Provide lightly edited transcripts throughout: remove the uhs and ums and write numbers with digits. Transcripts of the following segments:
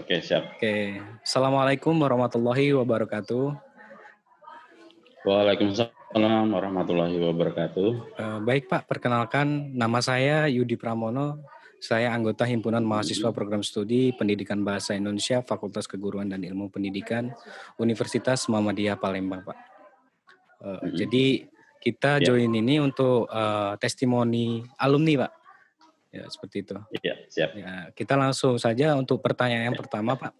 Oke, siap. Oke, Assalamualaikum warahmatullahi wabarakatuh. Waalaikumsalam warahmatullahi wabarakatuh. Baik Pak, perkenalkan nama saya Yudi Pramono. Saya anggota Himpunan Mahasiswa Program Studi Pendidikan Bahasa Indonesia Fakultas Keguruan dan Ilmu Pendidikan Universitas Muhammadiyah Palembang, Pak. Jadi kita Ya. join ini untuk testimoni alumni, Pak. Ya, seperti itu. Ya, siap. Ya, kita langsung saja untuk pertanyaan yang pertama, Pak.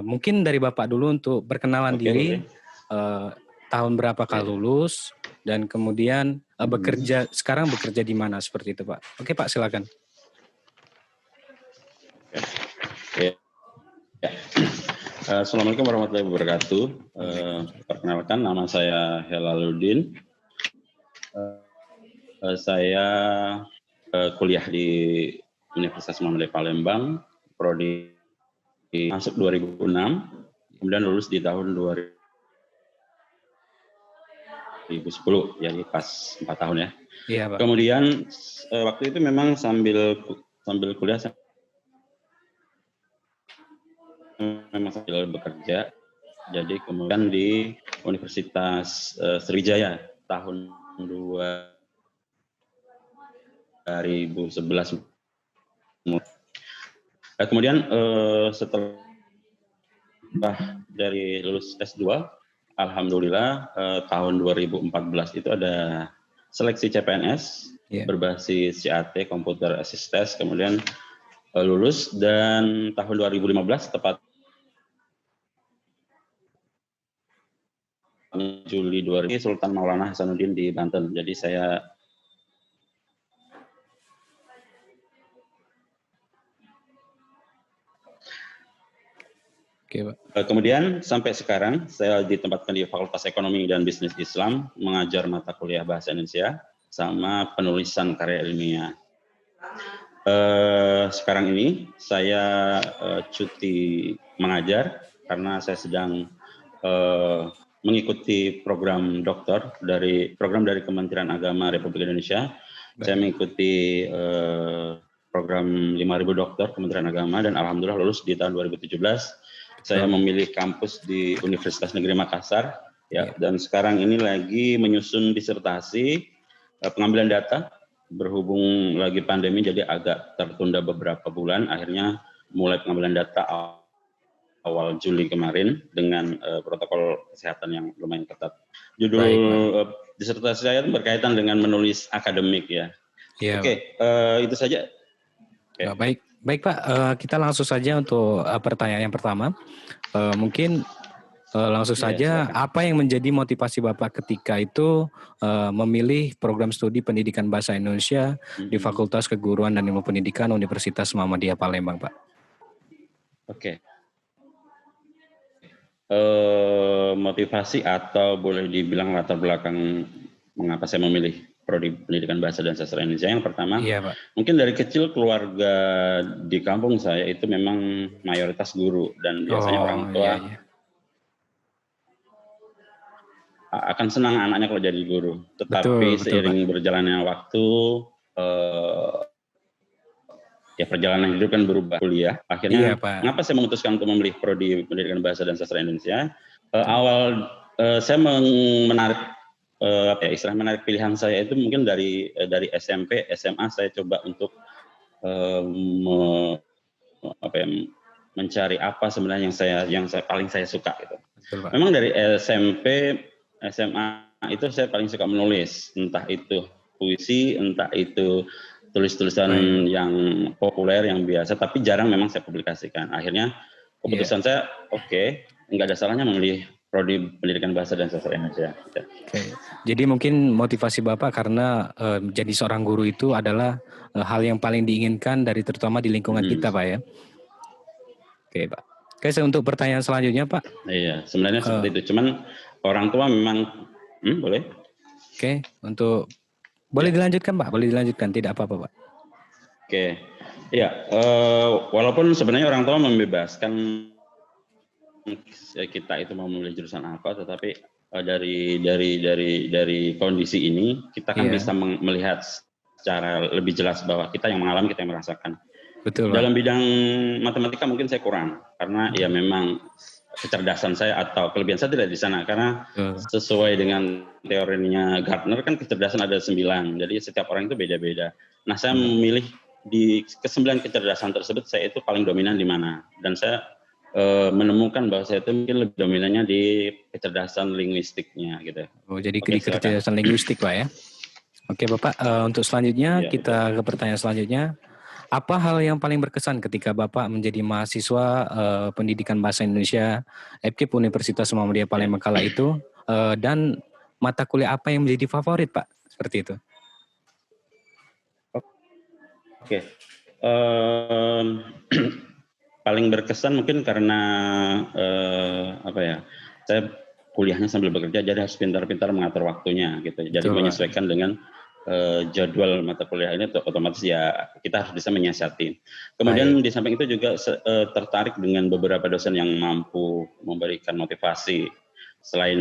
Mungkin dari Bapak dulu untuk perkenalan diri, tahun berapakah lulus, dan kemudian sekarang bekerja di mana, seperti itu Pak. Oke Pak, silakan. Ya. Assalamualaikum warahmatullahi wabarakatuh. Perkenalkan, nama saya Helaluddin. Saya kuliah di Universitas Muhammadiyah Palembang, prodi masuk 2006, kemudian lulus di tahun 2010, jadi pas 4 tahun ya. Iya, Pak. Kemudian waktu itu memang sambil kuliah, memang sambil bekerja. Jadi kemudian di Universitas Sriwijaya tahun 2011. Kemudian setelah dari lulus S2, alhamdulillah tahun 2014 itu ada seleksi CPNS berbasis CAT, Computer Assist Test, kemudian lulus, dan tahun 2015 tepat Juli 2000 Sultan Maulana Hasanuddin di Banten. Jadi saya kemudian sampai sekarang saya ditempatkan di Fakultas Ekonomi dan Bisnis Islam, mengajar mata kuliah Bahasa Indonesia sama penulisan karya ilmiah. Sekarang ini saya cuti mengajar karena saya sedang mengikuti program doktor dari Kementerian Agama Republik Indonesia. Saya mengikuti program 5.000 dokter Kementerian Agama dan alhamdulillah lulus di tahun 2017. Saya memilih kampus di Universitas Negeri Makassar, ya, dan sekarang ini lagi menyusun disertasi pengambilan data. Berhubung lagi pandemi, jadi agak tertunda beberapa bulan. Akhirnya mulai pengambilan data awal Juli kemarin dengan protokol kesehatan yang lumayan ketat. Judul disertasi saya berkaitan dengan menulis akademik, ya. Oke, itu saja. Baik Pak, kita langsung saja untuk pertanyaan yang pertama. Mungkin langsung saja, apa yang menjadi motivasi Bapak ketika itu memilih program studi Pendidikan Bahasa Indonesia di Fakultas Keguruan dan Ilmu Pendidikan Universitas Muhammadiyah Palembang, Pak? Oke. Motivasi atau boleh dibilang latar belakang mengapa saya memilih prodi Pendidikan Bahasa dan Sastra Indonesia. Yang pertama, mungkin dari kecil keluarga di kampung saya itu memang mayoritas guru, dan biasanya orang tua akan senang anaknya kalau jadi guru. Tetapi seiring berjalannya waktu, ya perjalanan hidup kan berubah, kuliah. Akhirnya, mengapa saya memutuskan untuk memilih prodi Pendidikan Bahasa dan Sastra Indonesia? Awal saya menarik menarik pilihan saya itu mungkin dari SMP, SMA saya coba untuk mencari apa sebenarnya yang paling saya suka gitu. Memang dari SMP, SMA itu saya paling suka menulis, entah itu puisi, entah itu tulis-tulisan yang populer, yang biasa, tapi jarang memang saya publikasikan. Akhirnya keputusan saya, nggak ada salahnya memilih prodi Pendidikan Bahasa dan Sastra Indonesia. Jadi mungkin motivasi Bapak karena jadi seorang guru itu adalah hal yang paling diinginkan terutama di lingkungan kita, Pak, ya. Oke, Pak. Oke, untuk pertanyaan selanjutnya, Pak. Iya, sebenarnya seperti itu. Cuman orang tua memang, boleh? Oke, boleh dilanjutkan, Pak. Boleh dilanjutkan, tidak apa-apa, Pak. Oke, ya, walaupun sebenarnya orang tua membebaskan kita itu mau memilih jurusan apa, tetapi dari kondisi ini kita kan bisa melihat secara lebih jelas bahwa kita yang mengalami, kita yang merasakan. Betul, Pak. Dalam bidang matematika mungkin saya kurang, karena ya memang kecerdasan saya atau kelebihan saya tidak di sana, karena sesuai dengan teorinya Gartner kan kecerdasan ada 9, jadi setiap orang itu beda-beda. Nah, saya memilih di ke-9 kecerdasan tersebut saya itu paling dominan di mana, dan saya menemukan bahwa saya itu mungkin lebih dominannya di kecerdasan linguistiknya gitu. Oh, jadi Oke, di kecerdasan linguistik, Pak ya. Oke, Bapak, untuk selanjutnya ya, kita ke pertanyaan selanjutnya. Apa hal yang paling berkesan ketika Bapak menjadi mahasiswa pendidikan bahasa Indonesia FKIP Universitas Muhammadiyah Palembang kala itu, dan mata kuliah apa yang menjadi favorit, Pak? Seperti itu. Oke. Paling berkesan mungkin karena apa ya? Saya kuliahnya sambil bekerja, jadi harus pintar-pintar mengatur waktunya gitu. Jadi Betul, menyesuaikan dengan jadwal mata kuliah ini, otomatis ya kita harus bisa menyiasati. Kemudian di samping itu juga tertarik dengan beberapa dosen yang mampu memberikan motivasi. Selain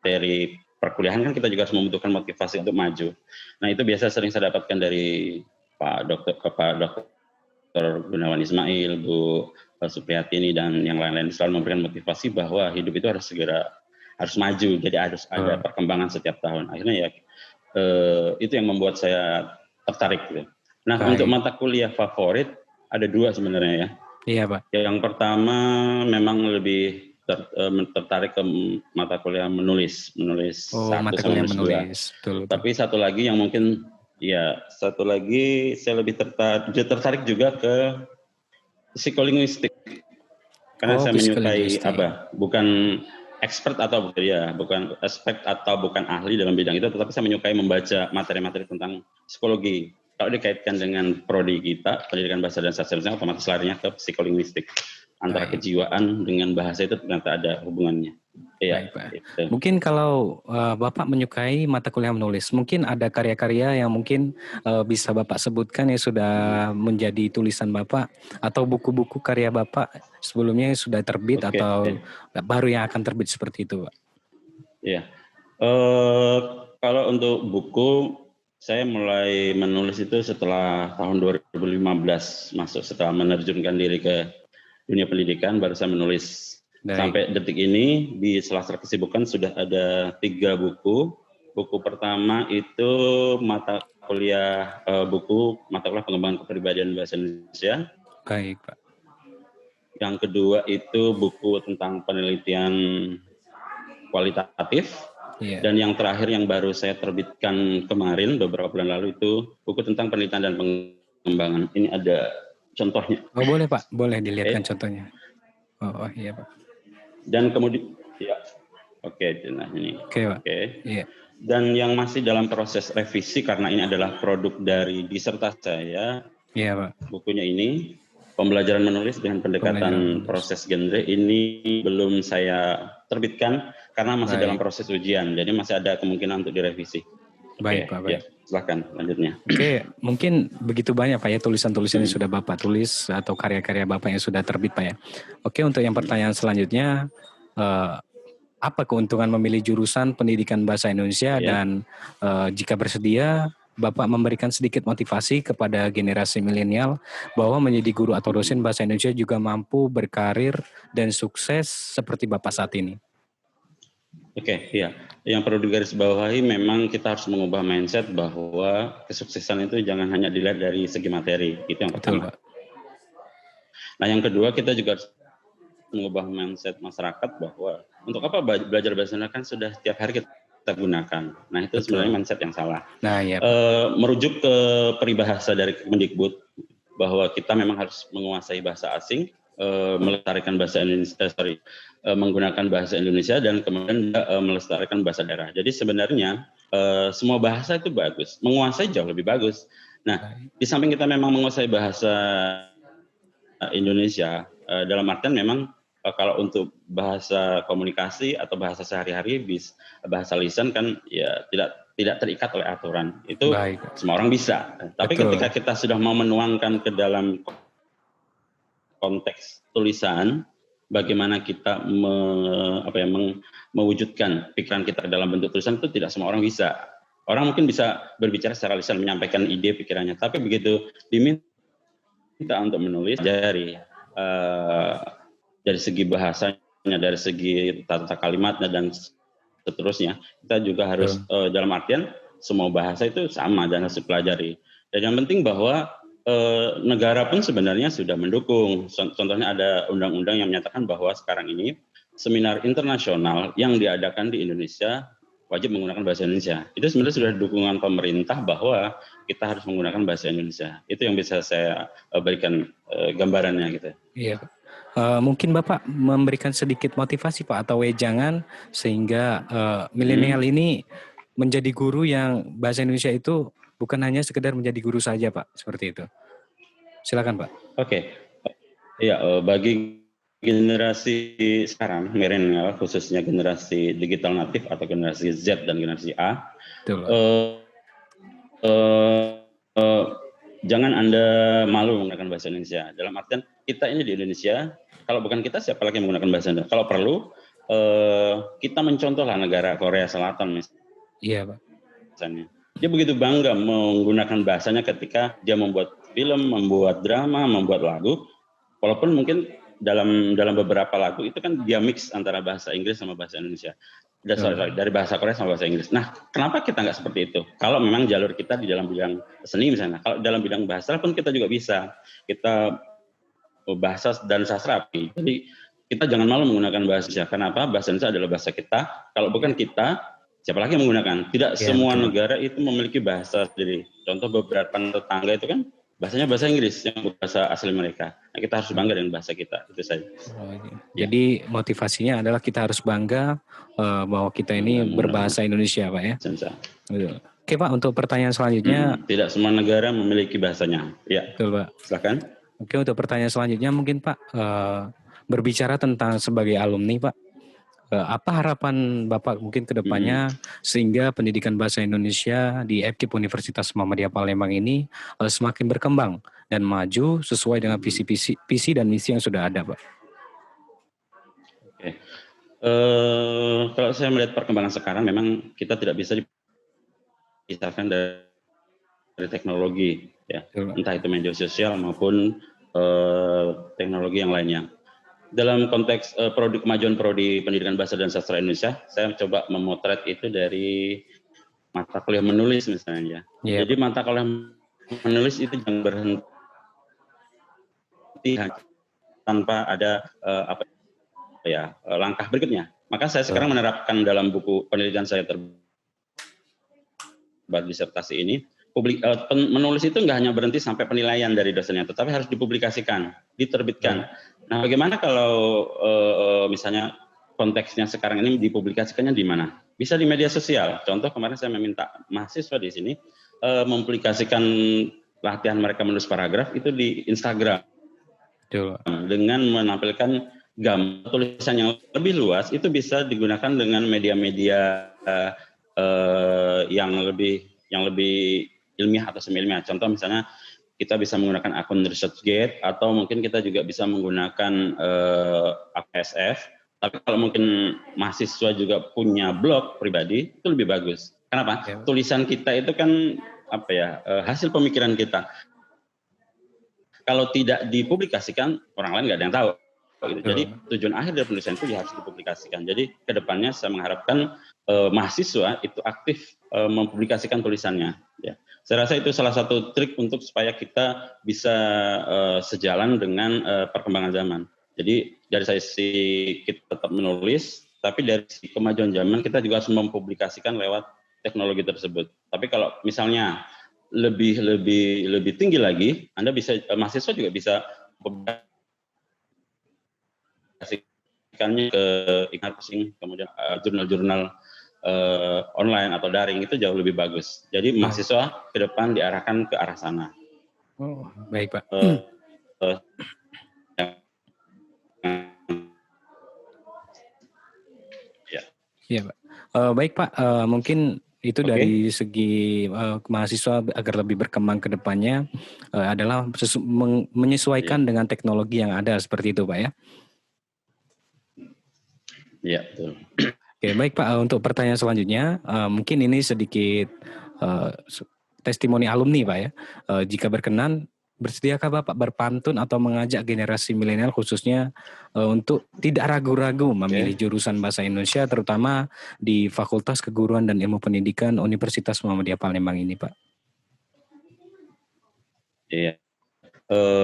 materi perkuliahan kan kita juga harus membutuhkan motivasi untuk maju. Nah, itu biasa sering saya dapatkan dari Pak Dokter Gunawan Ismail, Bu Supriyatini, dan yang lain-lain, selalu memberikan motivasi bahwa hidup itu harus maju, jadi harus ada perkembangan setiap tahun. Akhirnya ya itu yang membuat saya tertarik gitu. Nah, untuk mata kuliah favorit ada 2 sebenarnya ya. Iya, Pak. Yang pertama memang lebih tertarik ke mata kuliah menulis 1 sama menulis 2. Tapi satu lagi yang mungkin satu lagi saya lebih tertarik juga ke psikolinguistik. Karena saya menyukai bukan expert atau bukan expert atau bukan ahli dalam bidang itu, tetapi saya menyukai membaca materi-materi tentang psikologi. Kalau dikaitkan dengan prodi kita, pendidikan bahasa dan sastra Indonesia, otomatis larinya ke psikolinguistik. Antara kejiwaan dengan bahasa itu ternyata ada hubungannya. Baik, Pak. Gitu. Mungkin kalau Bapak menyukai mata kuliah menulis, mungkin ada karya-karya yang mungkin bisa Bapak sebutkan yang sudah menjadi tulisan Bapak, atau buku-buku karya Bapak sebelumnya yang sudah terbit atau baru yang akan terbit seperti itu, Pak. Iya. Kalau untuk buku, saya mulai menulis itu setelah tahun 2015 masuk, setelah menerjunkan diri ke dunia pendidikan, baru saya menulis. Sampai detik ini di sela-sela kesibukan sudah ada 3 buku. Buku pertama itu mata kuliah pengembangan kepribadian bahasa Indonesia. Baik, Pak. Yang kedua itu buku tentang penelitian kualitatif. Dan yang terakhir yang baru saya terbitkan kemarin beberapa bulan lalu itu buku tentang penelitian dan pengembangan. Ini ada contohnya. Oh, boleh, Pak, boleh dilihatkan contohnya. Oh iya, Pak. Dan kemudian nah ini. Pak. Iya. Dan yang masih dalam proses revisi karena ini adalah produk dari disertasi saya. Iya, Pak. Bukunya ini pembelajaran menulis dengan pendekatan proses genre, ini belum saya terbitkan karena masih dalam proses ujian. Jadi masih ada kemungkinan untuk direvisi. Baik, Pak. Baik. Silakan lanjutnya. Mungkin begitu banyak Pak ya tulisan-tulisan yang sudah Bapak tulis atau karya-karya Bapak yang sudah terbit, Pak ya. Untuk yang pertanyaan selanjutnya, apa keuntungan memilih jurusan pendidikan bahasa Indonesia dan jika bersedia Bapak memberikan sedikit motivasi kepada generasi milenial bahwa menjadi guru atau dosen bahasa Indonesia juga mampu berkarir dan sukses seperti Bapak saat ini? Yang perlu digarisbawahi memang kita harus mengubah mindset bahwa kesuksesan itu jangan hanya dilihat dari segi materi, itu yang pertama. Nah, yang kedua kita juga harus mengubah mindset masyarakat bahwa untuk apa belajar bahasa Indonesia kan sudah setiap hari kita gunakan. Nah, itu sebenarnya mindset yang salah. Merujuk ke peribahasa dari Kemendikbud bahwa kita memang harus menguasai bahasa asing, melestarikan bahasa Indonesia, menggunakan bahasa Indonesia, dan kemudian melestarikan bahasa daerah. Jadi sebenarnya semua bahasa itu bagus, menguasai jauh lebih bagus. Nah, di samping kita memang menguasai bahasa Indonesia, dalam artian memang kalau untuk bahasa komunikasi atau bahasa sehari-hari, bahasa lisan kan ya tidak terikat oleh aturan. Itu semua orang bisa. Tapi ketika kita sudah mau menuangkan ke dalam konteks tulisan, bagaimana kita mewujudkan pikiran kita dalam bentuk tulisan, itu tidak semua orang bisa. Orang mungkin bisa berbicara secara lisan, menyampaikan ide pikirannya, tapi begitu diminta untuk menulis dari segi bahasanya, dari segi tata kalimatnya dan seterusnya, kita juga harus dalam artian semua bahasa itu sama dan harus dipelajari. Dan yang penting bahwa negara pun sebenarnya sudah mendukung. Contohnya ada undang-undang yang menyatakan bahwa sekarang ini seminar internasional yang diadakan di Indonesia wajib menggunakan bahasa Indonesia. Itu sebenarnya sudah dukungan pemerintah bahwa kita harus menggunakan bahasa Indonesia. Itu yang bisa saya berikan gambarannya gitu. Iya. Mungkin Bapak memberikan sedikit motivasi Pak atau wejangan sehingga milenial ini menjadi guru yang bahasa Indonesia itu bukan hanya sekedar menjadi guru saja Pak, seperti itu. Silakan Pak. Oke. Ya, bagi generasi sekarang, milenial khususnya generasi digital natif atau generasi Z dan generasi A, jangan Anda malu menggunakan bahasa Indonesia. Dalam artian kita ini di Indonesia, kalau bukan kita siapa lagi yang menggunakan bahasa Indonesia? Kalau perlu kita mencontohlah negara Korea Selatan misalnya. Iya Pak. Misalnya. Dia begitu bangga menggunakan bahasanya ketika dia membuat film, membuat drama, membuat lagu. Walaupun mungkin dalam beberapa lagu itu kan dia mix antara bahasa Inggris sama bahasa Indonesia. Dari bahasa Korea sama bahasa Inggris. Nah, kenapa kita nggak seperti itu? Kalau memang jalur kita di dalam bidang seni misalnya, kalau dalam bidang bahasa pun kita juga bisa. Kita bahasa dan sastra. Jadi kita jangan malu menggunakan bahasa Indonesia. Kenapa? Bahasa Indonesia adalah bahasa kita. Kalau bukan kita, siapa lagi yang menggunakan? Tidak semua negara itu memiliki bahasa sendiri. Contoh beberapa tetangga itu kan bahasanya bahasa Inggris yang bahasa asli mereka. Nah, kita harus bangga dengan bahasa kita, itu saja. Jadi motivasinya adalah kita harus bangga bahwa kita ini berbahasa Indonesia, Pak ya. Oke Pak, untuk pertanyaan selanjutnya. Tidak semua negara memiliki bahasanya. Ya. Betul Pak. Silakan. Oke, untuk pertanyaan selanjutnya mungkin Pak berbicara tentang sebagai alumni Pak. Apa harapan Bapak mungkin ke depannya sehingga pendidikan bahasa Indonesia di FKIP Universitas Muhammadiyah Palembang ini semakin berkembang dan maju sesuai dengan visi dan misi yang sudah ada, Pak? Oke. Kalau saya melihat perkembangan sekarang, memang kita tidak bisa dipisahkan dari teknologi, ya, entah itu media sosial maupun teknologi yang lainnya. Dalam konteks kemajuan prodi pendidikan bahasa dan sastra Indonesia, saya coba memotret itu dari mata kuliah menulis misalnya. Jadi mata kuliah menulis itu jangan berhenti tanpa ada langkah berikutnya. Maka saya sekarang menerapkan dalam buku penelitian saya terbaru disertasi ini, menulis itu nggak hanya berhenti sampai penilaian dari dosennya, tetapi harus dipublikasikan, diterbitkan. Nah, bagaimana kalau misalnya konteksnya sekarang ini dipublikasikannya di mana? Bisa di media sosial. Contoh kemarin saya meminta mahasiswa di sini mempublikasikan latihan mereka menulis paragraf itu di Instagram. Dengan menampilkan gambar tulisan yang lebih luas, itu bisa digunakan dengan media-media yang lebih ilmiah atau semi-ilmiah. Contoh misalnya kita bisa menggunakan akun ResearchGate atau mungkin kita juga bisa menggunakan APSF. Tapi kalau mungkin mahasiswa juga punya blog pribadi, itu lebih bagus. Kenapa? Tulisan kita itu kan hasil pemikiran kita. Kalau tidak dipublikasikan, orang lain nggak ada yang tahu. Jadi tujuan akhir dari penulisan itu harus dipublikasikan. Jadi kedepannya saya mengharapkan mahasiswa itu aktif mempublikasikan tulisannya. Ya. Saya rasa itu salah satu trik untuk supaya kita bisa sejalan dengan perkembangan zaman. Jadi dari sisi kita tetap menulis, tapi dari sisi kemajuan zaman kita juga harus mempublikasikan lewat teknologi tersebut. Tapi kalau misalnya lebih tinggi lagi, mahasiswa juga bisa publikasikannya ke e-marketing, kemudian jurnal-jurnal online atau daring itu jauh lebih bagus. Jadi mahasiswa ke depan diarahkan ke arah sana. Oh, baik Pak. Ya Pak. Baik Pak, mungkin itu dari segi mahasiswa agar lebih berkembang ke depannya adalah menyesuaikan dengan teknologi yang ada seperti itu Pak ya. Iya betul. Oke, baik Pak. Untuk pertanyaan selanjutnya, mungkin ini sedikit testimoni alumni Pak ya. Jika berkenan, bersediakah Bapak berpantun atau mengajak generasi milenial khususnya untuk tidak ragu-ragu memilih jurusan Bahasa Indonesia, terutama di Fakultas Keguruan dan Ilmu Pendidikan Universitas Muhammadiyah Palembang ini Pak? Iya,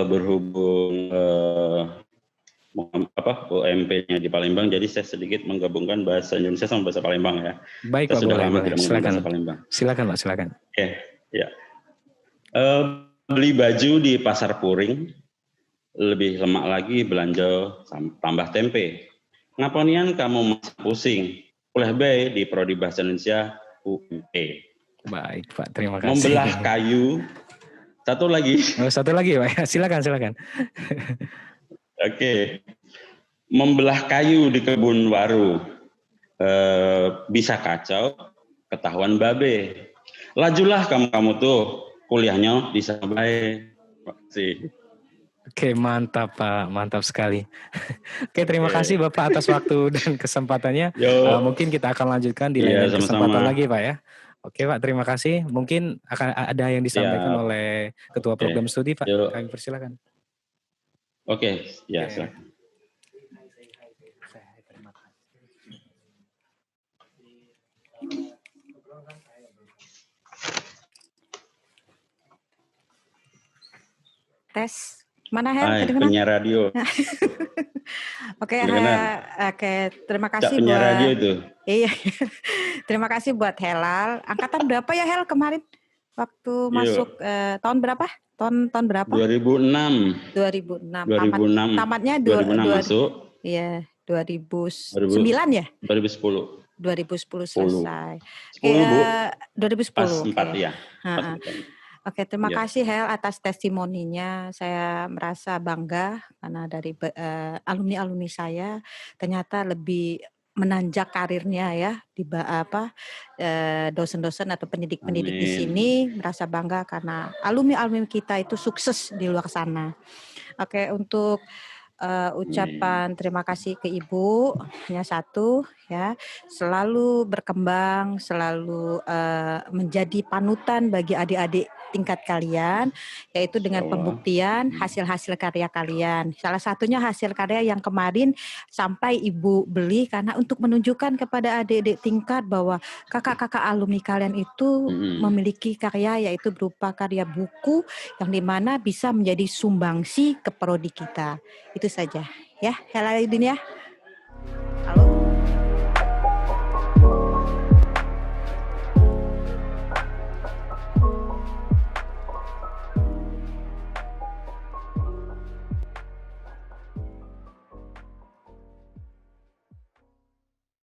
berhubung UMP-nya di Palembang, jadi saya sedikit menggabungkan bahasa Indonesia sama bahasa Palembang ya. Baik Kita Pak, sudah boleh, lama boleh. tidak menggunakan Silakan. bahasa Palembang. Silakan Pak, silakan. Oke, ya. Beli baju di Pasar Puring, lebih lemak lagi belanja tambah tempe. Ngaponian kamu masih pusing, kuliah bae di Prodi Bahasa Indonesia UMP. Baik Pak, terima kasih. Membelah kayu. Satu lagi. Satu lagi Pak, silakan, silakan. Oke. Membelah kayu di kebun waru. Bisa kacau, ketahuan babe. Lajulah kamu tuh, kuliahnya bisa baik. Makasih. Oke, mantap Pak, mantap sekali. Oke, terima kasih Bapak atas waktu dan kesempatannya. Mungkin kita akan lanjutkan di lain kesempatan lagi Pak ya. Oke Pak, terima kasih. Mungkin akan ada yang disampaikan oleh Ketua Program Studi Pak. Kami persilakan. Oke, ya silakan. Tes. Mana Hel? Penyiar radio. Oke, terima kasih penyiar buat radio itu. Iya. Terima kasih buat Helal. Angkatan berapa ya Hel kemarin? Waktu masuk tahun berapa? Tahun berapa? 2006. 2006. Tamatnya 2006 masuk. Iya, 2009 ya? 2010. 2010 selesai. 10 Bu. 2010. Pas 4 ya. Oke, terima kasih Hel atas testimoninya. Saya merasa bangga karena dari alumni-alumni saya ternyata lebih menanjak karirnya ya di dosen-dosen atau pendidik-pendidik di sini, merasa bangga karena alumni-alumni kita itu sukses di luar sana. Oke, untuk ucapan terima kasih ke Ibu hanya satu ya, selalu berkembang, selalu menjadi panutan bagi adik-adik tingkat kalian, yaitu dengan pembuktian hasil-hasil karya kalian. Salah satunya hasil karya yang kemarin sampai Ibu beli karena untuk menunjukkan kepada adik-adik tingkat bahwa kakak-kakak alumni kalian itu memiliki karya, yaitu berupa karya buku yang dimana bisa menjadi sumbangsi ke prodi kita. Itu saja ya, Helaidin ya.